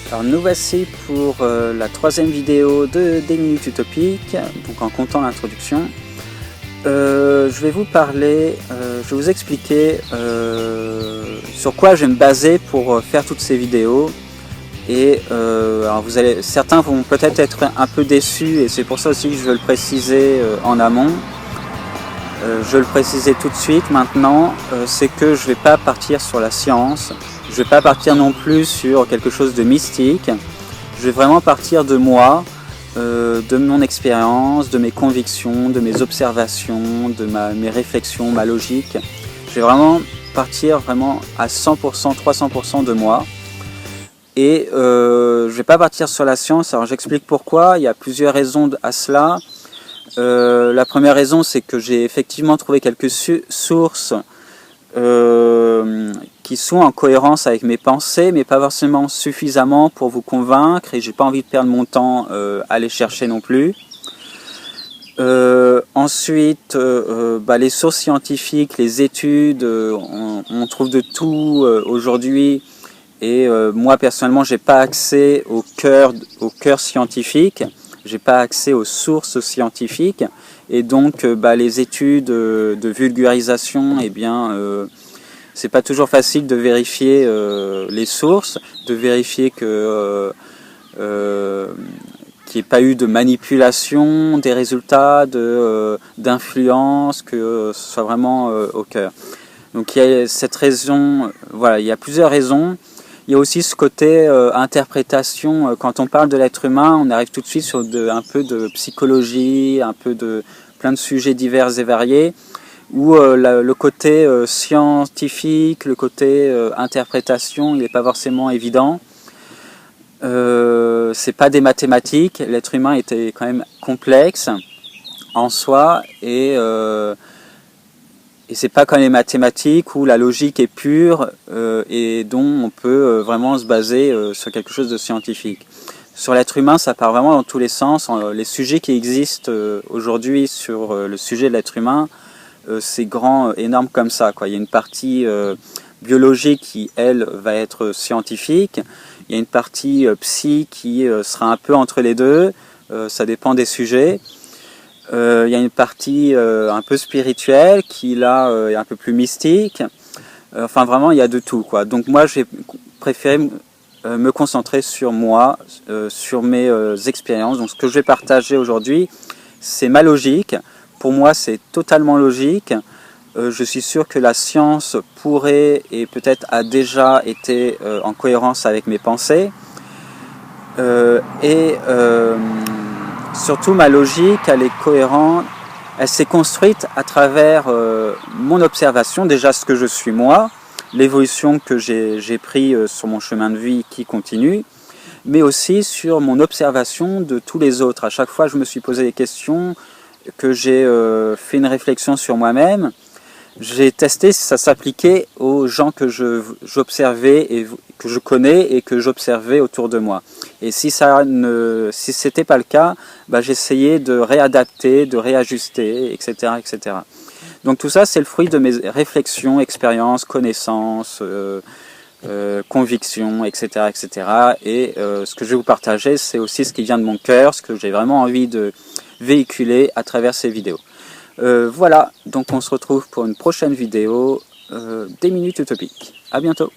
Alors nous voici pour la troisième vidéo de Des Minutes Utopiques, donc en comptant l'introduction. Je vais vous parler, je vais vous expliquer sur quoi je vais me baser pour faire toutes ces vidéos. Et alors certains vont peut-être être un peu déçus, et c'est pour ça aussi que je veux le préciser en amont. Je veux le préciser tout de suite maintenant, c'est que je ne vais pas partir sur la science, je ne vais pas partir non plus sur quelque chose de mystique, je vais vraiment partir de moi, de mon expérience, de mes convictions, de mes observations, de mes réflexions, ma logique. Je vais vraiment partir à 100%, 300% de moi. Et je ne vais pas partir sur la science, alors j'explique pourquoi, il y a plusieurs raisons à cela. La première raison, c'est que j'ai effectivement trouvé quelques sources qui sont en cohérence avec mes pensées, mais pas forcément suffisamment pour vous convaincre, et j'ai pas envie de perdre mon temps à les chercher non plus. Ensuite, les sources scientifiques, les études, on trouve de tout aujourd'hui, et moi personnellement j'ai pas accès au cœur scientifique. J'ai pas accès aux sources scientifiques, et donc les études de vulgarisation, eh bien, c'est pas toujours facile de vérifier les sources, de vérifier que qu'il n'y ait pas eu de manipulation des résultats, d'influence, que ce soit vraiment au cœur. Donc il y a cette raison, voilà, il y a plusieurs raisons. Il y a aussi ce côté interprétation. Quand on parle de l'être humain, on arrive tout de suite sur un peu de psychologie, un peu de plein de sujets divers et variés, où le côté scientifique, le côté interprétation, il n'est pas forcément évident. C'est pas des mathématiques. L'être humain était quand même complexe en soi, et c'est pas comme les mathématiques où la logique est pure et dont on peut vraiment se baser sur quelque chose de scientifique. Sur l'être humain, ça part vraiment dans tous les sens. Les sujets qui existent aujourd'hui sur le sujet de l'être humain, c'est grand, énorme comme ça, quoi. Il y a une partie biologique qui, elle, va être scientifique. Il y a une partie psy qui sera un peu entre les deux. Ça dépend des sujets. Il y a une partie un peu spirituelle qui là est un peu plus mystique. Enfin vraiment il y a de tout, quoi. Donc moi j'ai préféré me concentrer sur moi, sur mes expériences. Donc ce que je vais partager aujourd'hui, c'est ma logique. Pour moi c'est totalement logique. Je suis sûr que la science pourrait et peut-être a déjà été en cohérence avec mes pensées. Surtout ma logique, elle est cohérente, elle s'est construite à travers mon observation, déjà ce que je suis moi, l'évolution que j'ai pris sur mon chemin de vie qui continue, mais aussi sur mon observation de tous les autres. À chaque fois je me suis posé des questions, que j'ai fait une réflexion sur moi-même, j'ai testé si ça s'appliquait aux gens que j'observais et que je connais et que j'observais autour de moi. Et si c'était pas le cas, j'essayais de réadapter, de réajuster, etc., etc. Donc tout ça, c'est le fruit de mes réflexions, expériences, connaissances, convictions, etc., etc. Et ce que je vais vous partager, c'est aussi ce qui vient de mon cœur, ce que j'ai vraiment envie de véhiculer à travers ces vidéos. Voilà, donc on se retrouve pour une prochaine vidéo des Minutes Utopiques. À bientôt.